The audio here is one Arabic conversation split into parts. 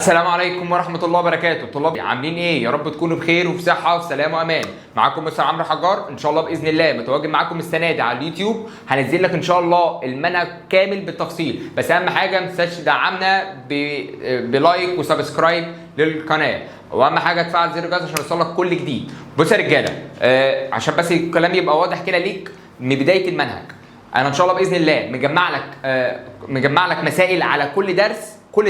السلام عليكم ورحمة الله وبركاته. طلاب عاملين ايه؟ يا رب تكونوا بخير وفي صحة وفي سلام وامان. معاكم مستر عمرو حجار ان شاء الله باذن الله متواجد معاكم السنة دي على اليوتيوب. هنزل لك ان شاء الله المنهج كامل بالتفصيل، بس اهم حاجة ما تنساش تدعمنا بلايك وسبسكرايب للقناة، واهم حاجة تفعل زر الجرس عشان يوصلك كل جديد. بص يا رجالة، عشان بس الكلام يبقى واضح كده ليك من بداية المنهج. انا ان شاء الله باذن الله مجمع لك مسائل على كل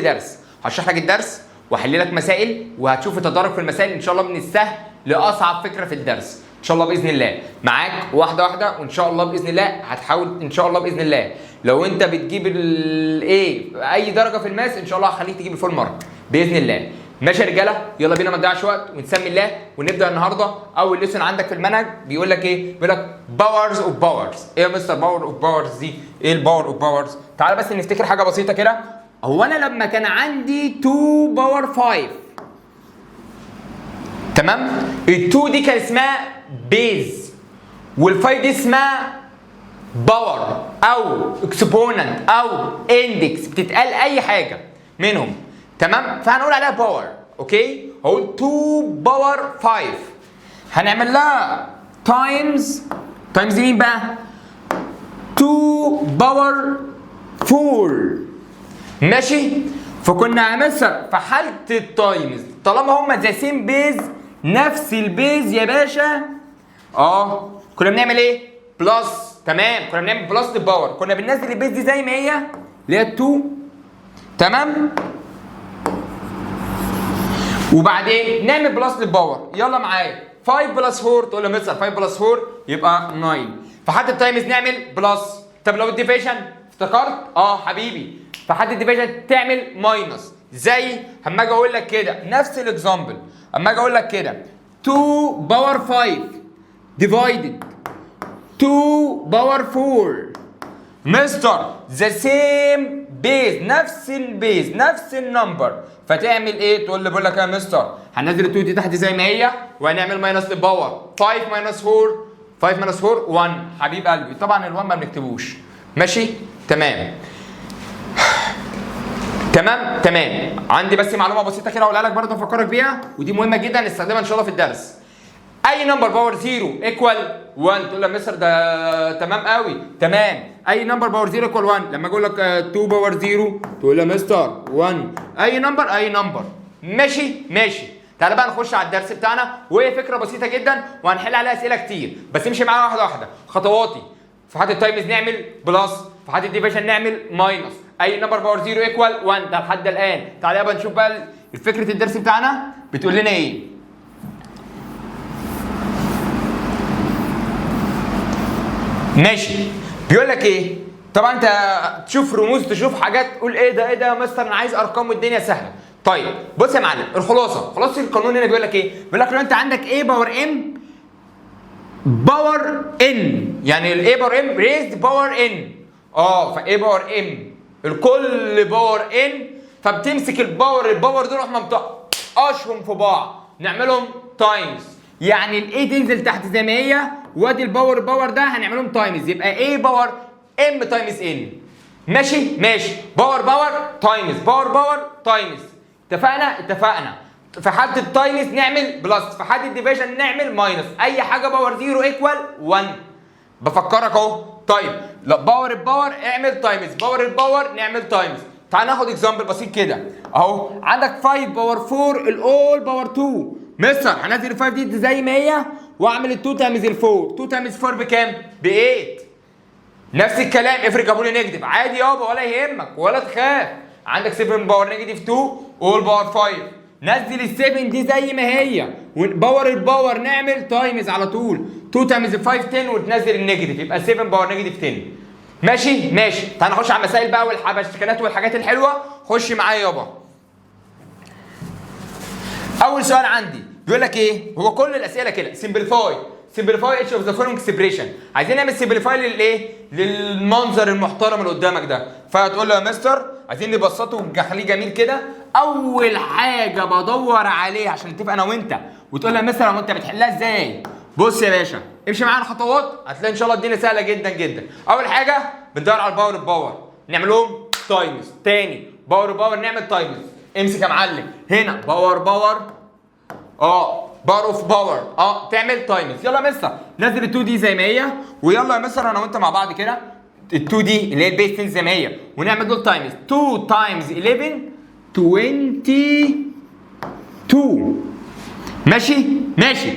درس. هشرح لك الدرس واحل لك مسائل، وهتشوف التدرج في المسائل ان شاء الله من السهل لاصعب فكره في الدرس ان شاء الله باذن الله. معاك واحده واحده، وان شاء الله باذن الله هتحاول ان شاء الله باذن الله لو انت بتجيب اي درجه في الماس ان شاء الله هخليك تجيب الفول مارك باذن الله. ماشي يا رجاله، يلا بينا ما نضيعش وقت ونسمي الله ونبدا النهارده. اول ليسن عندك في المنهج بيقول لك ايه؟ بيقول لك باورز اوف باورز. ايه يا مستر باور اوف باورز دي؟ ايه الباور اوف باورز؟ تعال بس نفتكر حاجه بسيطه كده. هو انا لما كان عندي 2 باور 5 تمام؟ ال2 دي كان اسمها بيز، وال5 دي اسمها باور او اكسبوننت او اندكس، بتتقال اي حاجه منهم تمام؟ فهنقول عليها باور. اوكي؟ هقول 2 باور 5 هنعمل لها تايمز دي مين بقى؟ 2 باور 4. ماشي؟ فكنا هنمثل في حاله التايمز طالما هما ذا سيم بيز، نفس البيز يا باشا. كنا بنعمل ايه؟ بلس. تمام؟ كنا بنعمل بلس للباور، كنا بننزل البيز دي زي ما هي اللي هي 2. تمام؟ وبعدين نعمل بلس للباور. يلا معايا 5 بلس 4، تقول لي مستر 5 بلس 4 يبقى 9. في حاله التايمز نعمل بلس. طب لو الديفيجن افتكرت؟ حبيبي، في حد الديفيجن تعمل ماينس. زي اما اجي اقول لك كده نفس الاكزامبل، اما اجي اقول لك كده 2 باور 5 ديفايدد 2 باور 4 مستر ذا سيم بيز، نفس البيز نفس النمبر، فتعمل ايه؟ تقول لي بقول لك يا مستر هننزل ال2 دي تحت زي ما هي وهنعمل ماينس للباور. 5 ماينس 4 1. حبيب قلبي طبعا ال1 ما بنكتبوش. ماشي؟ تمام. عندي بس معلومه بسيطه كده اقولها لك برضه افكرك بيها، ودي مهمه جدا نستخدمها ان شاء الله في الدرس. اي نمبر باور 0 ايكوال 1. تقول لي يا مستر ده تمام قوي. تمام. اي نمبر باور 0 ايكوال 1. لما اقول لك 2 باور 0 تقول لي يا مستر 1. اي نمبر. ماشي. تعالى بقى نخش على الدرس بتاعنا، وهي فكره بسيطه جدا وهنحل عليها اسئله كتير، بس امشي معايا واحده واحده. خطواتي: في حاله التايمز نعمل بلس، في حاله الديفيجن نعمل ماينس. اي نمبر باور 0 ايكوال 1. ده لحد الان. تعالى بقى نشوف بقى فكره الدرس بتاعنا بتقول لنا ايه. ماشي. بيقول لك ايه؟ طبعا انت تشوف رموز، تشوف حاجات، تقول ايه ده يا مستر انا عايز ارقام والدنيا سهله. طيب بص يا معلم، خلاصه القانون هنا بيقول لك ايه؟ بيقول لك لو انت عندك a باور m باور n، يعني ال a باور m ريزد باور n. ف a باور m الكل باور n، فبتمسك الباور دول تروح منطقشهم في بعض نعملهم تايمز، يعني الاي تنزل تحت زي ما هي، وادي الباور ده هنعملهم تايمز، يبقى a باور m تايمز n. ماشي. باور تايمز باور تايمز. اتفقنا. في حاله التايمز نعمل بلس، في حاله الديفيجن نعمل ماينس. اي حاجه باور 0 ايكوال 1. بفكرك اهو. طيب لا، باور اعمل تايمز، باور نعمل تايمز. تعال ناخد اكزامبل بسيط كده اهو. عندك 5 باور 4 الاول باور 2. مستر هنزل ال5 دي زي ما هي واعمل ال2 تايمز ال4. 2 تايمز 4 بكام؟ ب8. نفس الكلام. افرض جابوا لي نيجاتيف عادي يابا، ولا يهمك ولا تخاف. عندك 7 باور نيجاتيف 2 اول باور 5. نزل ال7 دي زي ما هي، باور نعمل تايمز على طول. 2 تايمز 5 10 وتنزل النيجاتيف، يبقى 7 باور نيجاتيف 10. ماشي. تعال نخش على المسائل بقى والحبشتكنات والحاجات الحلوه. خش معايا يابا. اول سؤال عندي بيقول لك ايه؟ هو كل الاسئله كده سمبليفاي اتش اوف ذا فولوينج اكسبريشن. عايزين نعمل سمبليفاي للمنظر المحترم اللي قدامك ده. فتقول له يا مستر عايزين نبسطه ونخليه جميل كده. اول حاجه بدور عليه عشان نتفق انا وانت، وتقول له يا مستر انت بتحلها ازاي؟ بص يا باشا، امشي معانا الخطوات هتلاقي ان شاء الله الدنيا سهله جدا. اول حاجه بندور على الباور نعملهم تايمز. تاني باور نعمل تايمز. امسك يا معلم هنا باور باور اوف باور تعمل تايمز. يلا يا مستر نزل ال 2 دي زي ما هي، ويلا يا مستر انا وانت مع بعض كده ال 2 دي اللي هي البيس تنزل زي ما هي، ونعمل دول تايمز 2 تايمز 11 22. ماشي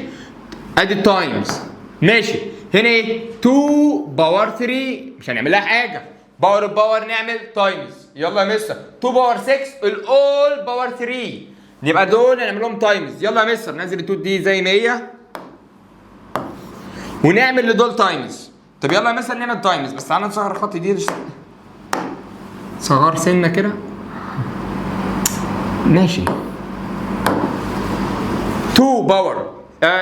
ادي التايمز. ماشي هنا ايه 2 باور 3 مش هنعمل لها حاجه، باور نعمل تايمز. يلا يا مستر 2 باور 6 الاول باور 3 يبقى دول هنعمل لهم تايمز. يلا يا مستر نزل ال 2 دي زي ما هي ونعمل لدول تايمز. طب يلا يا مستر نعمل تايمز، بس تعالى نصغر الخط دي صغار سنه كده. ماشي 2 باور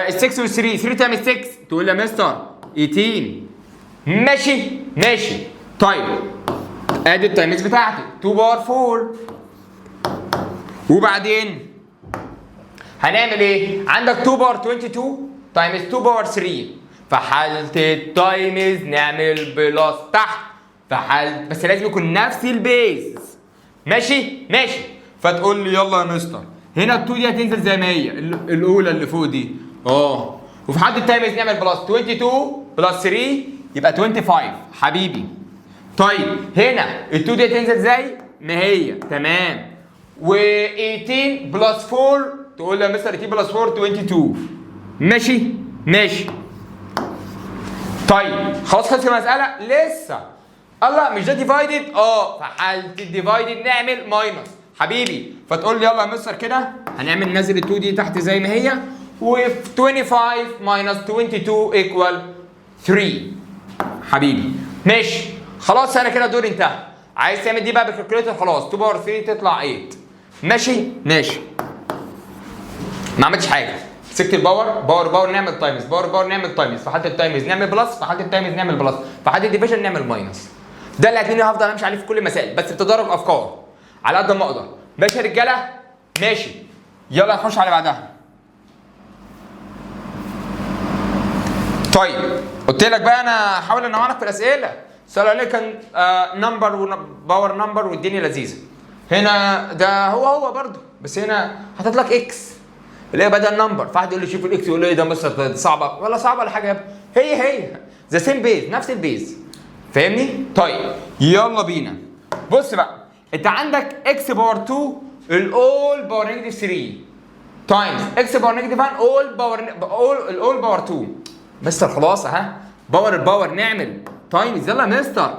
6 و 3 تايمز 6 تقول يا مستر 18. ماشي طيب ادي التايمز بتاعتي 2 باور 4. وبعدين هنعمل ايه؟ عندك 2 باور 22 تايمز 2 باور 3. في حالة التايمز نعمل بلس تحت، في حالة بس لازم يكون نفس البيز. ماشي فتقول لي يلا يا مستر هنا ال 2 دي هتنزل زي ما هي الاولى اللي فوق دي وفي حالة التايمز نعمل بلس 22 بلس 3 يبقى 25 حبيبي. طيب هنا ال 2 دي هتنزل زي ما هي تمام، و 18 بلس 4 تقول لي يا مستر 18 بلس 4 22. ماشي طيب خلاص خلصت المسألة؟ لسه. الله مش ده ديفايدد؟ في حالة الديفايدد نعمل ماينس حبيبي. فتقول لي يلا يا مستر كده هنعمل نازل ال 2 دي تحت زي ما هي، و 25 ماينس 22 ايكوال 3 حبيبي. ماشي خلاص انا كده دوري انتهى. عايز تعمل دي بقى بالكالكوليتر خلاص 2 باور 3 تطلع 8. ماشي ما عملتش حاجه، مسكت الباور باور نعمل تايمز، باور نعمل تايمز، في حاله التايمز نعمل بلس، في حاله التايمز نعمل بلس، في حاله الديفيجن نعمل ماينس. ده اللي هتلاقيني هفضل امشي عليه في كل المسائل، بس بتدرج افكار على قد ما اقدر. ماشي يا رجاله؟ ماشي يلا نخش على بعدها. طيب قلت لك بقى انا هحاول ان اعرف في الاسئله. السؤال عليه كان نمبر وباور نمبر والدنيا لذيذه. هنا ده هو برضه، بس هنا حاطط لك اكس اللي هي بدل نمبر، فواحد يقول لي شوف الاكس يقول له ايه ده مستر صعبه ولا صعبه ولا حاجه يا ابني، هي ذا سيم بيز نفس البيز فاهمني؟ طيب يلا بينا. بص بقى انت عندك اكس باور 2 الاول باور نيجاتيف 3 تايمز اكس باور نيجاتيف 1 الاول باور 2. مستر خلاص باور نعمل تايمز. يلا يا مستر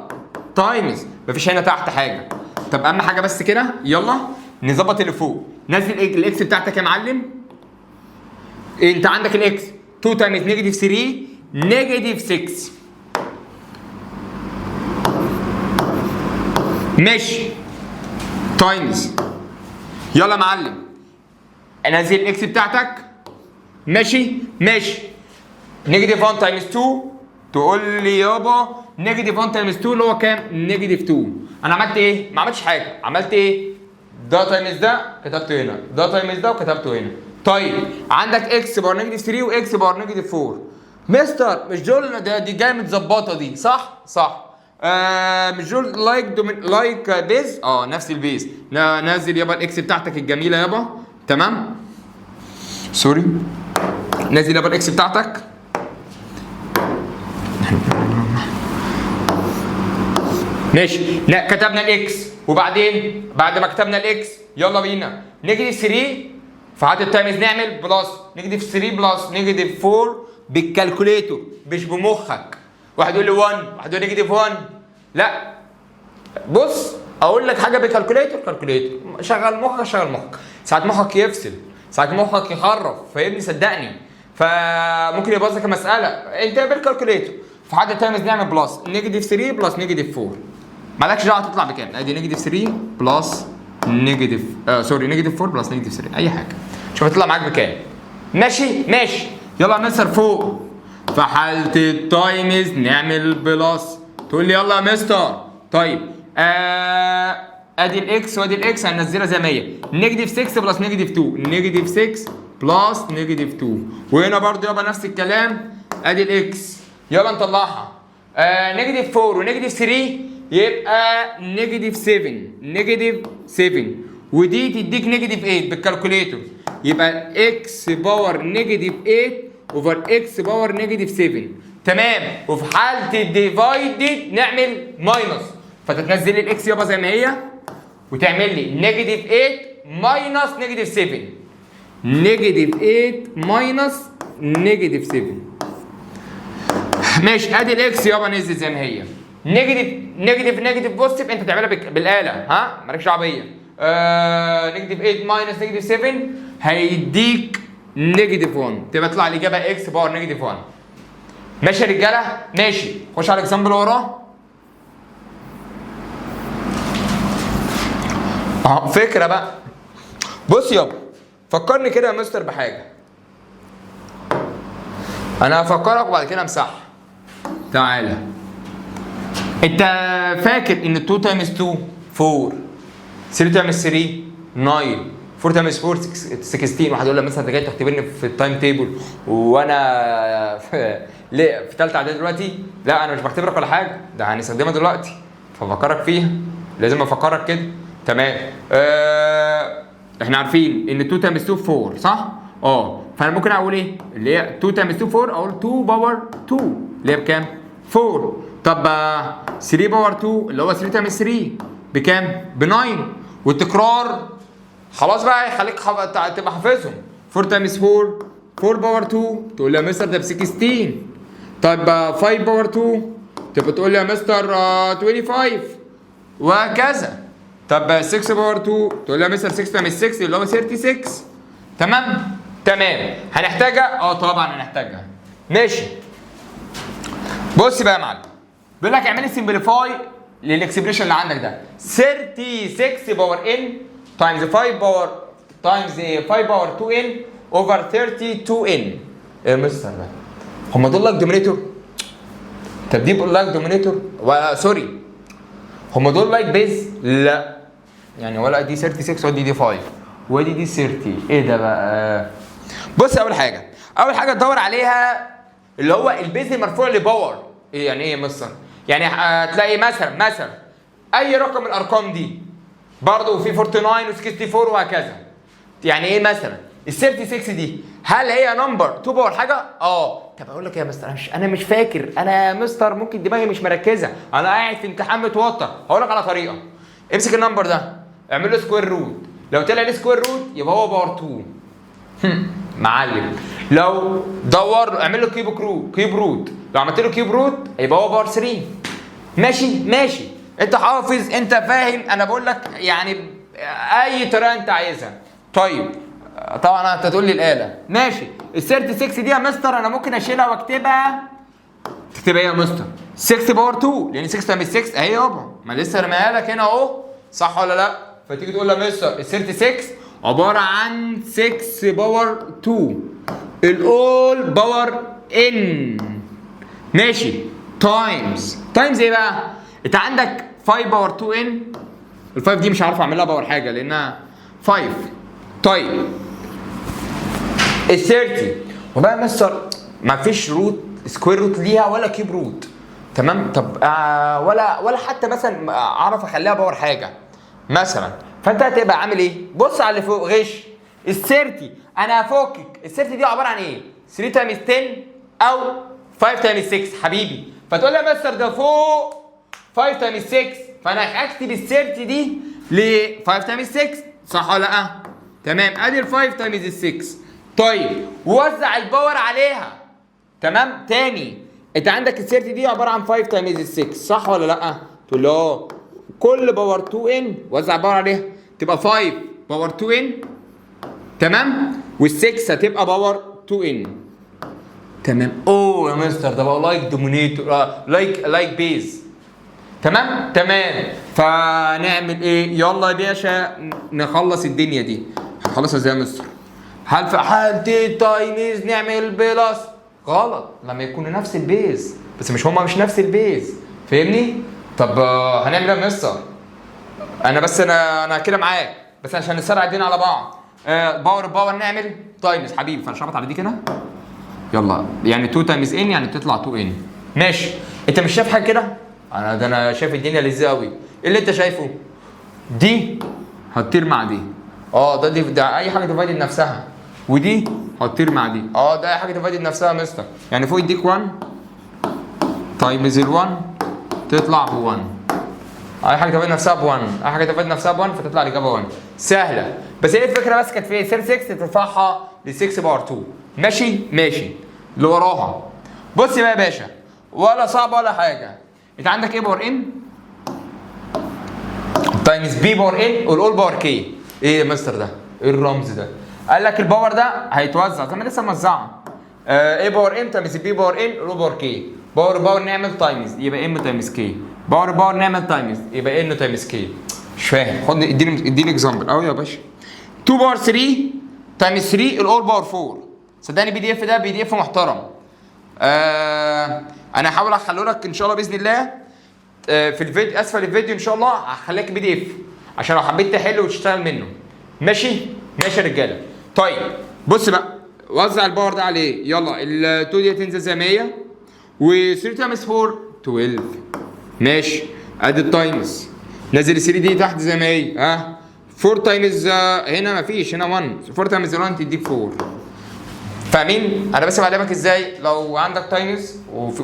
تايمز، مفيش هنا تحت حاجه. طب اهم حاجه بس كده يلا نظبط اللي فوق. نزل الاكس بتاعتك يا معلم. انت عندك الاكس 2 تايمز نيجاتيف 3 نيجاتيف 6. ماشي تايمز. يلا يا معلم انزل الاكس بتاعتك. ماشي نيجاتيف 1 تايمز 2 تقول لي يابا نيجاتيف 1 تايمز 2 اللي هو كام؟ نيجاتيف 2. انا عملت ايه؟ ما عملتش حاجه. عملت ايه؟ ده تايمز ده كتبته هنا، ده تايمز ده وكتبته هنا. طيب عندك اكس باور نيجاتيف 3 واكس باور نيجاتيف 4. مستر مش دول دي جايه متظبطه دي صح؟ مش دول لايك بيز؟ نفس البيز. نازل يابا الاكس بتاعتك الجميله يابا تمام؟ سوري نازل يابا الاكس بتاعتك. ماشي كتبنا الاكس، وبعدين بعد ما كتبنا الاكس يلا بينا نيجاتيف 3 في حالة التايمز نعمل بلس نيجاتيف 3 بلس نيجاتيف 4 بالكالكوليتور مش بمخك. واحد يقول لي 1، واحد يقول لي نيجاتيف 1. لا بص اقول لك حاجه بالكالكوليتور شغل مخك ساعات مخك يفصل، ساعات مخك يخرف فاهمني؟ صدقني فممكن يبوظ لك المساله. انت بالكالكوليتور في حاجه تايمز نعمل بلس نيجاتيف 3 بلس نيجاتيف 4. مالكش دعوه تطلع بكام. ادي نيجاتيف 3 بلس نيجاتيف نيجاتيف 4 بلس نيجاتيف 3 اي حاجه. شوف هتطلع معاك بكام. ماشي يلا يا مستر فوق. في حاله التايمز نعمل بلس. تقول لي يلا يا مستر. طيب ادي الاكس وادي الاكس هننزلها زي ما هي. نيجاتيف 6 بلس نيجاتيف 2 نيجاتيف 6 بلس نيجاتيف 2. وهنا برضه يابا نفس الكلام. ادي الاكس يلا نطلعها. نيجاتيف 4 ونيجاتيف 3 يبقى نيجاتيف 7 نيجاتيف 7. ودي تديك نيجاتيف 8 بالكالكوليتور. يبقى اكس باور نيجاتيف 8 اوفر اكس باور نيجاتيف 7. تمام. وفي حاله الديفايدد نعمل ماينس، فتتنزل لي الاكس يابا زي ما هي وتعمل لي نيجاتيف 8 ماينس نيجاتيف 7. نيجاتيف 8 ماينس نيجاتيف 7. ماشي. ادي الاكس يابا نزلت زي ما هي. نيجاتيف بوزيتيف انت تعملها بالاله، ها مالكش دعوه بيا. نيجاتيف 8 ماينس نيجاتيف 7 هيديك نيجاتيف 1، تبقى تطلع الاجابه اكس باور نيجاتيف 1. ماشي يا رجاله؟ ماشي. خش على الاكزامبل وراه. فكره بقى. بص يابا، فكرني كده يا مستر بحاجه. انا هفكرك وبعد كده امسحها. تعالى. انت فاكر ان 2 تايمز 2 4، 3 تايمز 3 9، 4 تايمز 4 16. واحد يقول لك مثلا انت جاي تختبرني في التايم تيبل وانا ليه في ثالثه اعدادي دلوقتي؟ لا انا مش بختبرك ولا حاجه، ده هنستخدمها دلوقتي ففكرك فيها، لازم افكرك كده. تمام. احنا عارفين ان 2 تايمز 2 4 صح؟ فانا ممكن اقول ايه؟ اللي هي 2 تايمز 2 4، اقول 2 باور 2 اللي هي بكام؟ 4. طب 3 باور 2 اللي هو 3 تايمز 3 بكام؟ ب 9. والتكرار خلاص بقى هيخليك تبقى حافظهم. 4 تايمز 4 4 باور 2 تقول لي يا مستر ده ب 16. طيب 5 باور 2 تبقى تقول لي يا مستر 25 وهكذا. طب 6 باور 2 تقول لي يا مستر 6 تايمز 6 اللي هو 36. تمام؟ تمام. هنحتاجها؟ طبعا هنحتاجها. ماشي. بص بقى يا معلم، بيقول لك اعمل لي سمبليفاي للاكسبريشن اللي عندك ده. 36 باور ان تايمز 5 باور تايمز 5 باور 2 ان اوفر 32 ان. ايه يا مستر ده؟ هم دول لك دومينيتور؟ طب دي بقول لك دومينيتور؟ سوري، هم دول لايك بيز؟ لا. يعني ولا دي 36 ودي دي 5 ودي دي 30. ايه ده بقى؟ بص، اول حاجه تدور عليها اللي هو البيز المرفوع لباور. ايه يعني ايه يا مستر؟ يعني هتلاقي مثلا اي رقم من الارقام دي برضه في 49 و64 وهكذا. يعني ايه مثلا ال 36 دي؟ هل هي نمبر 2 باور حاجه؟ طب اقول لك يا مستر انا مش فاكر، انا يا مستر ممكن دماغي مش مركزه، انا قاعد في امتحان متوتر. هقول لك على طريقه. امسك النمبر ده اعمل له سكوير روت، لو طلع لي سكوير روت يبقى هو باور 2. معلم. لو دور اعمل له كيوب روت، لو عملت له كيوب روت يبقى هو باور 3. ماشي. انت حافظ، انت فاهم، انا بقول لك يعني اي طريقه انت عايزها. طيب طبعا انت تقول لي الاله. ماشي. ال 36 دي يا مستر انا ممكن اشيلها واكتبها. تكتبها ايه يا مستر؟ 6 باور 2، لان 6 تايمز 6 اهي يابا، ما لسه رميها لك هنا اهو، صح ولا لا؟ فتيجي تقول يا مستر ال 36 عباره عن 6 باور 2 الاول باور ان. ماشي. تايمز ايه بقى؟ انت عندك 5 باور 2 ان، ال 5 دي مش عارف اعملها باور حاجه لانها 5. طيب ال 30 وبقى يا مستر ما فيش روت سكوير روت ليها ولا كيوب روت. تمام. طب ولا حتى مثلا اعرف اخليها باور حاجه مثلا. فانت هتبقى عامل ايه؟ بص على اللي فوق، غش ال 30. انا هفكك ال 30 دي عباره عن ايه؟ 3 تايمز 10 او 5 تايمز 6 حبيبي. فتقول لي يا مستر ده فوق 5 تايمز 6، فانا هكتب ال 30 دي ل 5 تايمز 6، صح ولا لا؟ تمام. ادي ال 5 تايمز ال 6. طيب ووزع الباور عليها. تمام. تاني انت عندك ال 30 دي عباره عن 5 تايمز ال 6، صح ولا لا؟ تقول له كل باور 2 ان وزع باور عليها تبقى 5 باور 2 ان. تمام. وال6 هتبقى باور 2 ان. تمام. يا مستر ده بقى لايك دومينيتور، لايك بيز. تمام. فنعمل ايه؟ يلا يا باشا نخلص الدنيا دي. هنخلصها ازاي يا مستر؟ هل في حالة تايمز نعمل بلس؟ غلط، لما يكونوا نفس البيز، بس مش نفس البيز، فاهمني؟ طب هنعمل ايه يا مستر؟ انا كده معاك، بس عشان نسرع الدنيا على بعض. باور نعمل تايمز حبيبي، فانا شربت على دي كده. يلا يعني 2 تايمز ان يعني تطلع 2 ان. ماشي. انت مش شايف حاجه كده؟ انا شايف الدنيا لذيذه قوي. ايه اللي انت شايفه؟ دي هتطير مع دي. ده اي حاجه ديفايدد نفسها، ودي هتطير مع دي. ده اي حاجه ديفايدد نفسها يا مستر. يعني فوق يديك 1 تايمز ال 1 تطلع ب 1. اي حاجه ديفايدد نفسها ب 1، اي حاجه ديفايدد نفسها ب 1 فتطلع الاجابه 1. سهله. بس هي الفكره بس كانت في ايه؟ 36 ترفعها ل 6 باور 2. ماشي؟ ماشي. اللي وراها بص بقى يا باشا، ولا صعب ولا حاجه. انت عندك ايه باور ان تايمز بي باور ان والاول باور كي. ايه يا مستر ده؟ ايه الرمز ده؟ قال لك الباور ده هيتوزع زي ما لسه موزعه. ايه باور ان تايمز بي باور ان والاول باور كي. باور نعمل تايمز يبقى ام تايمز كي. باور نعمل تايمز يبقى ان تايمز كي. مش فاهم. خد اديني اكزامبل اهو يا باشا. 2 باور 3 تايمز 3 الاول باور 4. صدقني بي دي اف ده بي دي اف محترم. انا هحاول اخليه لك ان شاء الله باذن الله في الفيديو اسفل الفيديو ان شاء الله هخليك بي دي اف عشان لو حبيت تحل وتشتغل منه. ماشي؟ ماشي يا رجاله. طيب بص بقى، وزع الباور ده عليه. يلا ال 2 دي تنزل زي ما هي، و 3 تايمز 4 12. ماشي. ادي التايمز. نزل ال 3 دي تحت زي ما هي. 4 تايمز هنا مفيش، هنا 1. 4 تايمز 1 تديك 4. فاهمين؟ انا بس بعلمك ازاي لو عندك تايمز وفي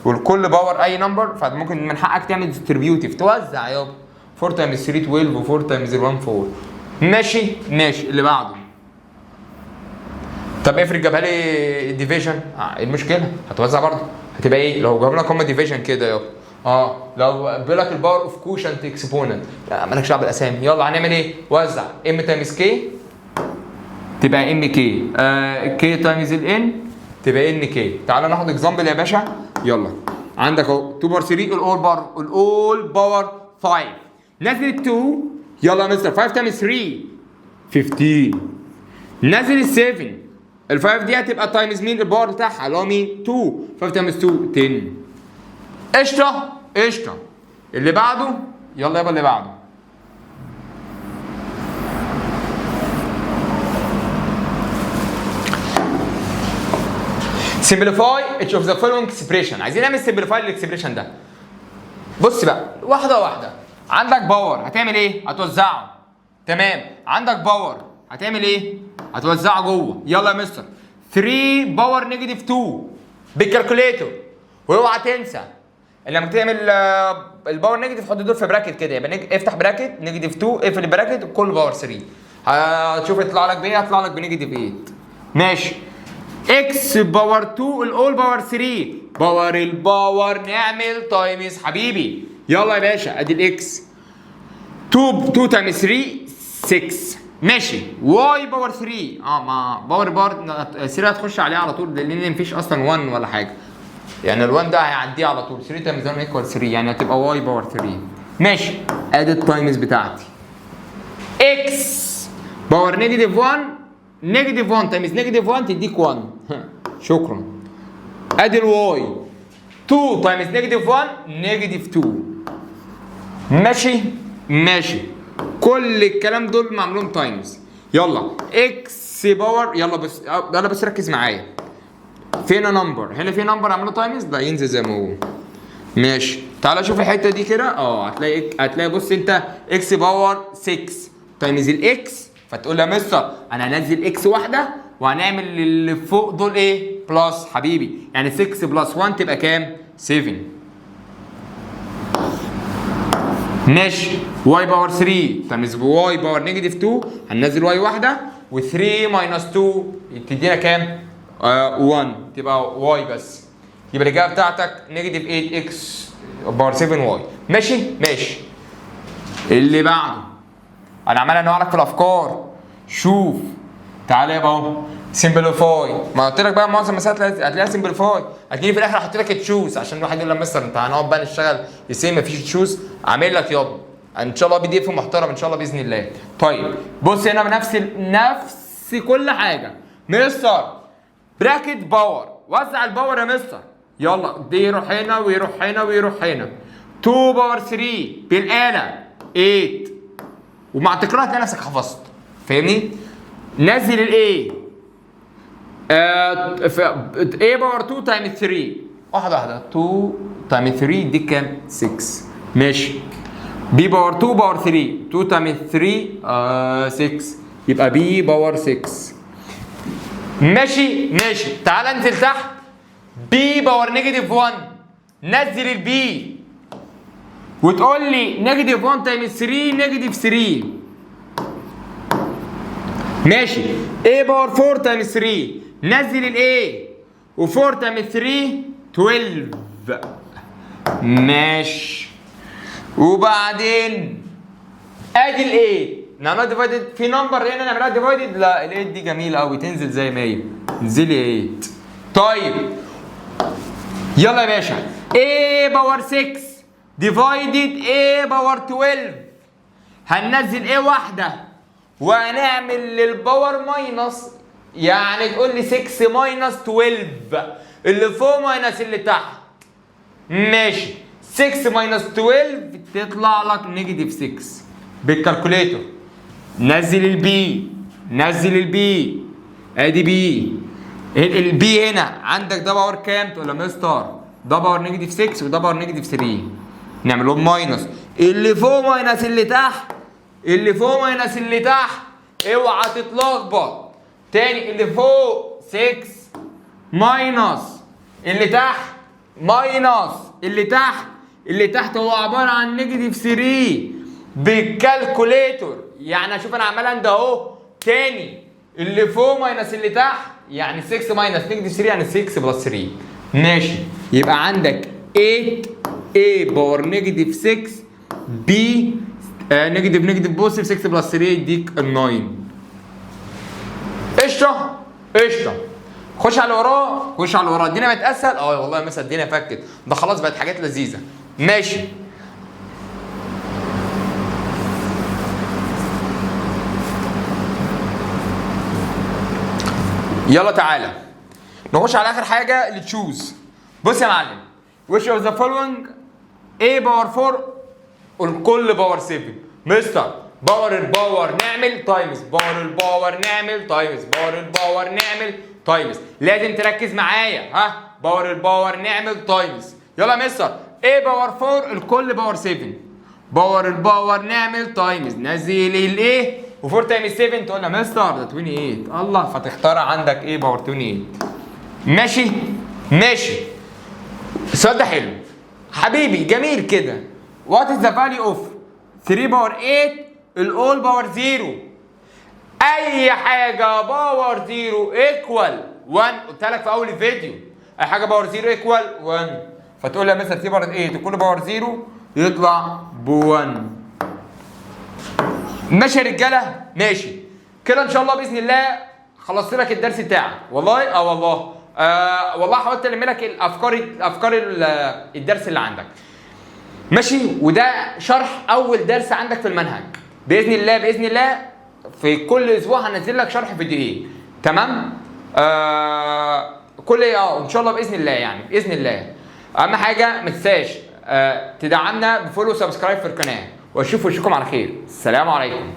والكل باور اي نمبر فممكن من حقك تعمل ديستريبيوتيف توزع يابا. 4 تايمز 3 12 و4 تايمز 1 4. ماشي؟ ماشي. اللي بعده. طب افرض جابها لي ديفيجن، ايه المشكله؟ هتوزع برضه. هتبقى ايه؟ لو جاب لك هم ديفيجن كده يابا. لو بيقول لك الباور اوف كوشنت اكسبوننت، مالكش دعوه بالاسامي. يلا هنعمل ايه؟ وزع ام تايمز كي تبقى ام كي، كي تايمز الان تبقى ان كي. تعالى ناخد اكزامبل يا باشا. يلا عندك اهو 2 باور 3 الاول باور 5. نزل 2. يلا يا مستر 5 تايمز 3 15. نزل ال 7. ال 5 دي هتبقى تايمز مين الباور بتاعها اللي هو مين؟ 2. 5 تايمز 2 10. قشطه قشطه. اللي بعده. يلا يابا اللي بعده. simplify each of the following expression. عايزين نعمل simplify للاكسبريشن ده. بص بقى واحده واحده. عندك باور هتعمل ايه؟ هتوزعه. تمام. عندك باور هتعمل ايه؟ هتوزعه جوه. يلا يا مستر 3 باور نيجاتيف 2 بالكالكوليتور. واوعى تنسى لما تعمل الباور نيجاتيف حط دول في براكت كده، يبقى افتح براكت نيجاتيف 2 اقفل البراكت كل باور 3. هتشوف يطلع لك بايه؟ هيطلع لك بنيجاتيف 8. ماشي. اكس باور 2 الاول باور 3 الباور نعمل تايمز حبيبي. يلا يا باشا ادي الاكس 2 تايمز 3 6. ماشي. واي باور 3 ما باور 3 هتخش عليه على طول لان مفيش اصلا 1 ولا حاجه، يعني ال1 ده هيعديه على طول. 3 تايمز 1 ايكوال 3 يعني هتبقى واي باور 3. ماشي. ادي التايمز بتاعتي. اكس باور نيجاتيف 1 نيجاتيف 1 تايمز نيجاتيف 1 تديك 1. شكرا. ادي الواي 2 تايمز نيجاتيف 1 نيجاتيف 2. ماشي؟ ماشي. كل الكلام دول معمولهم تايمز. يلا اكس باور. يلا بس ركز معايا. فين نمبر؟ هنا في نمبر اعمله تايمز؟ ده ينزل زي ما هو. ماشي. تعالى شوف الحته دي كده. هتلاقي بص انت اكس باور 6 تايمز الاكس، فتقول يا مستر انا هنزل اكس واحده وهنعمل اللي فوق دول ايه؟ بلس حبيبي. يعني 6 بلس 1 تبقى كام؟ 7. ماشي. واي باور 3 تايمز واي باور نيجاتيف 2 هننزل واي واحده، و3 ماينس 2 تدينا كام؟ 1 تبقى واي بس. يبقى الاجابه بتاعتك نيجاتيف 8 اكس باور 7 واي. ماشي؟ ماشي. اللي بعده. انا عمال انوع لك في الافكار. شوف تعالى يا اهو سمبليفاي. ما قلت لك بقى معظم المسائل هتلاقيها سمبليفاي. هتجيلي في الاخر احط لك تشوز عشان الواحد يقول لك مستر انت هنقعد بقى نشتغل يسيب مفيش تشوز. اعمل لك يابا ان شاء الله بي دي اف محترم ان شاء الله باذن الله. طيب بص هنا بنفس كل حاجه. مستر براكت باور وزع الباور يا مستر. يلا دي يروح هنا ويروح هنا ويروح هنا. 2 باور 3 بالاله 8 ومع تكرار هتلاقي نفسك حفظت. فاهمني؟ نزل الاي A باور 2 تايمز 3 واحده 2 تايمز 3 يديك كام؟ 6. ماشي. بي باور 2 باور 3 2 تايمز 3 6 يبقى بي باور 6. ماشي ماشي. تعال انزل تحت. بي باور نيجاتيف 1 نزل البي وتقول لي نيجاتيف 1 تايمز 3 نيجاتيف 3. ماشي. A باور 4 تايمز 3 نزل ال A و4 تايمز 3 12. ماشي. وبعدين ادي ال A نعملها ديفايدد في نمبر هنا نعملها ديفايدد. لا ال 8 دي جميله قوي تنزل زي ما هي. انزلي 8. طيب يلا يا باشا. A باور 6 ديفايدد A باور 12 هننزل A واحده وهنعمل للباور ماينس، يعني تقول لي 6 ماينس 12 اللي فوق ماينس اللي تحت. ماشي. 6 ماينس 12 تطلع لك نيجاتيف 6 بالكالكوليتور. نزل البي نزل البي ادي بي. البي هنا عندك ده باور كام؟ تقول له مستر ده باور نيجاتيف 6 وده باور نيجاتيف 3 نعمل لهم ماينس. اللي فوق ماينس اللي تحت اللي فوق ماينس اللي تحت. اوعى تتلخبط تاني. اللي فوق 6 ماينس اللي تحت ماينس اللي تحت. اللي تحت هو عباره عن نيجاتيف 3 بالكالكوليتور. يعني اشوف انا عمال ده اهو تاني. اللي فوق ماينس اللي تحت يعني 6 ماينس نيجاتيف 3 يعني 6 بلس 3. ماشي. يبقى عندك 8 A باور نيجاتيف 6 B نيجاتيف بوزيتيف 6 بلس 3 يديك ال 9. قشطه قشطه. خش على اللي وراه خش على اللي وراه. الدنيا بقت اسهل. والله مثلا الدنيا فكت ده خلاص بقت حاجات لذيذه. ماشي. يلا تعالى نخش على اخر حاجه اللي تشوز. بص يا معلم. which of the following A باور 4 والكل باور 7. مستر باور الباور نعمل تايمز باور الباور نعمل تايمز باور الباور نعمل تايمز. لازم تركز معايا. ها باور الباور نعمل تايمز. يلا يا مستر. A باور 4 الكل باور 7 باور الباور نعمل تايمز. نزل الايه و4 تايمز 7 تقول له مستر ده 28. الله فتختار عندك A باور 28. ماشي ماشي. السؤال ده حلو حبيبي جميل كده. What is the value of 3 باور 8 الأول باور 0؟ أي حاجة باور 0 ايكوال 1. قلت لك في أول الفيديو أي حاجة باور 0 ايكوال 1. فتقول لي مثلا 3 باور 8 الكل باور 0 يطلع ب 1. ماشي يا رجالة؟ ماشي كده إن شاء الله بإذن الله خلصت لك الدرس بتاعك. والله والله والله حاولت ألم لك الافكار الدرس اللي عندك. ماشي. وده شرح اول درس عندك في المنهج باذن الله. باذن الله في كل اسبوع هنزل لك شرح فيديوهين. تمام. كل ان شاء الله باذن الله يعني باذن الله. اهم حاجه ما تنساش تدعمنا بفولو وسبسكرايب في القناه. واشوف وشكم على خير. السلام عليكم.